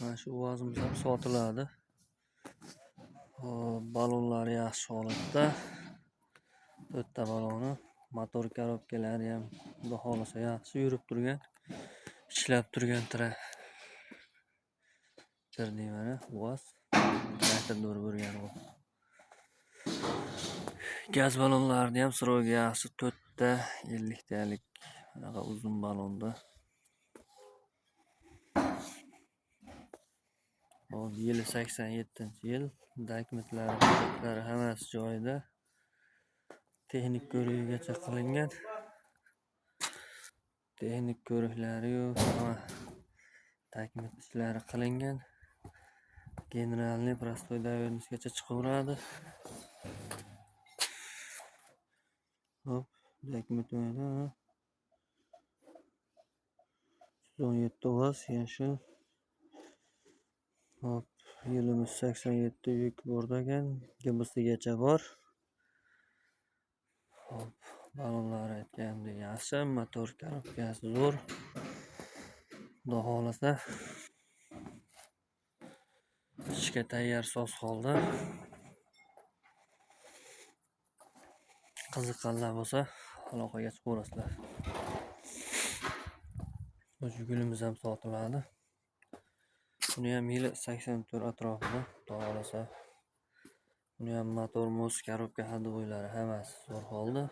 Mana shu UAZimiz ham sotiladi. Balonlari yaxshi holatda. 4 ta baloni, motor korobkalari ham xudo xolasa yaxshi yurib turgan, ishlab turgan traktor mana UAZ traktor o'rgan u. Gaz balonlarini ham srogi yaxshi 4 ta 50 talik bunaqa uzun balonda. Yili 87-yil. Dokumentlari hammasi joyida. Texnik ko'rigigacha qilingan. Texnik ko'riklari hamma dokument ishlari qilingan. Generalniy prostoy davenishgacha chiqaveradi. Hop, dokumentlarda 17 UAZ yashil. Hop, yilimiz 87 yuk bordagan, GBSgacha bor. Hop, balonlar aytgandek yaxshi, motor korobkasi zo'r. Xudo xolasa ishga tayyor soz holda. Qiziqqanlar bo'lsa, aloqaga chiqaverasizlar. O'sha gulimiz ham sotiladi. Buni ham yili 84 atrofida, xudo xolasa. Buni ham motor, korobka ходовойлari hammasi zo'r holda.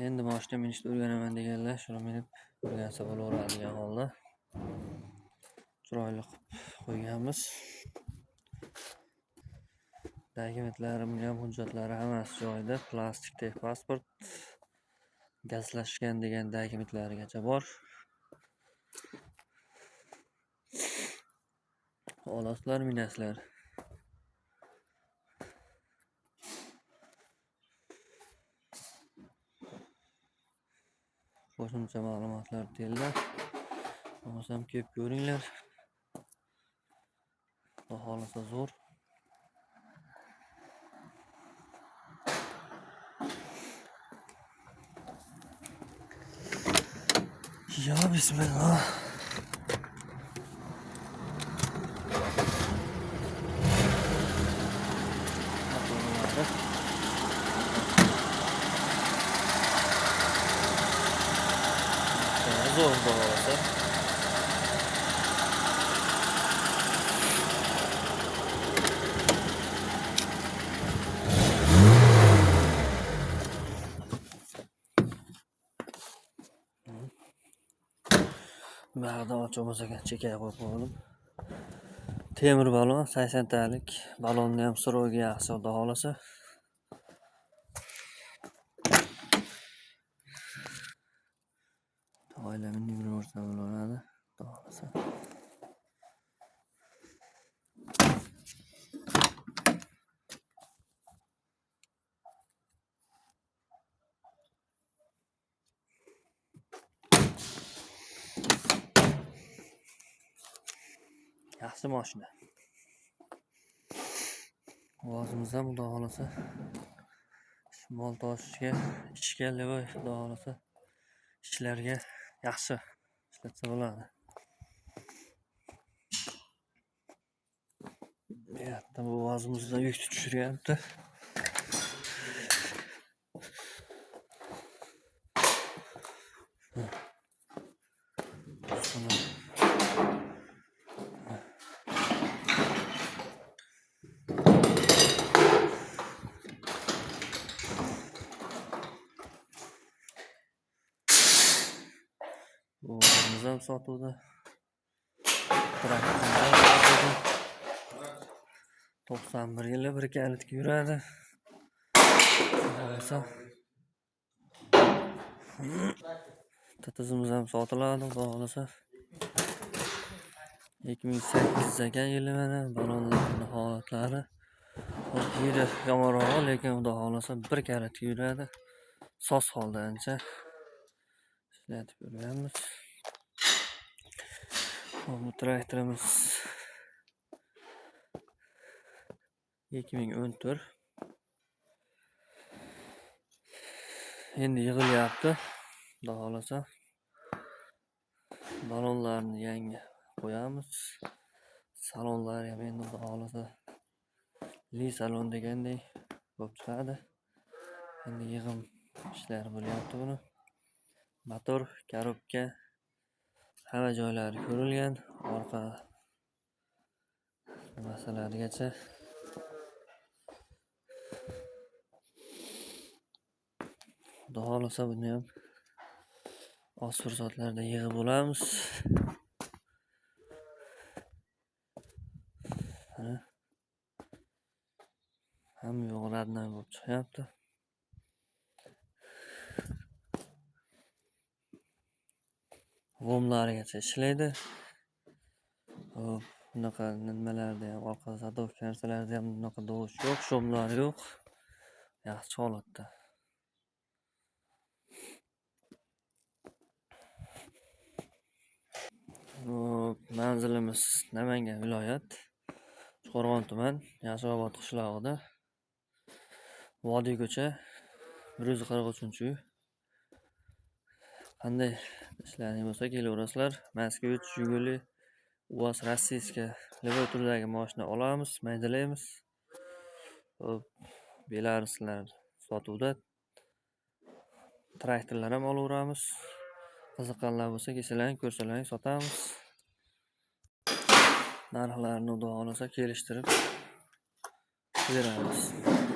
Endi mashina minishni o'rganaman deganlar shuni minib o'rgansa bo'laveradigan holda. Chiroyli qilib qo'yganmiz. Dokumentlari ham hujjatlari hammasi joyida. Plastik texpasport, gazlashgan degan dokumentlarigacha bor. Olasizlar, minasizlar. Qo'shimcha ma'lumotlar telda. Bo'lmasam kelib ko'ringlar. Xudo xolasa zo'r. Ya bismillah. Zo'r bo'lsa. Ba'da ochamiz ekan, chekay qo'yib qo'ydim. Temir balon 80 talik. Balonni ham srogi yaxshi, xudo xolasa. Oilaning bir o'rta bo'ladi, xudo xolasa. Yaxshi mashina. Ovozimiz ham xudo xolasa mol tashishga, ishga, xudo xolasa ishlarga yaxshi ishlatsa bo'ladi. Bu yerda bu ovozimizda yuk tushiryapti. Bu ham sotuvda. Traktorlar sotuvda. 91 yili bir kalitga yuradi. Bo'lsa Tatizimiz ham sotiladi, xudo xolasa. 2008 ekan yili mana balonlarning holatlari. Yili yomonroq, lekin xudo xolasa bir kalitga yuradi. Soz holda ancha ishlatib yurganmiz. Bu traktorimiz 2014. Endi yig'ilyapti, xudo xolasa. Balonlarni yangi qo'yamiz. Salonlar ham endi xudo xohlasa li salon degandek bo'lib chiqadi. Endi yig'im ishlari bo'lyapti buni. Motor, korobka, hamma joylari ko'rilgan. Orqa masalarigacha xudo xohlasa buni ham oz fursatlarda yig'ib olamiz. Hamma yo'q raddan bo'lib chiqyapti. G'omlarigacha ishlaydi. Bunaqa nimalarda ham orqa zadovka narsalarda ham bunaqa dovush yo'q, shomlar yo'q. Yaxshi holatda. Manzilimiz Namangan viloyat, Qo'rg'on tuman, Yashovobod qishlog'ida. Vodiy ko'cha 143-uy. Qanday ishlaring bo'lsa kelaverasizlar. Moskvich, Jiguli, UAZ rossiyskiy livoy turidagi mashina olamiz, maydalaymiz. Belaruslar sotuvda. Traktorlar ham olaveramiz. Qiziqqanlar bo'lsa kelsalar, ko'rsalar sotamiz. Narxlarni xudo xolasa kelishtirib beramiz.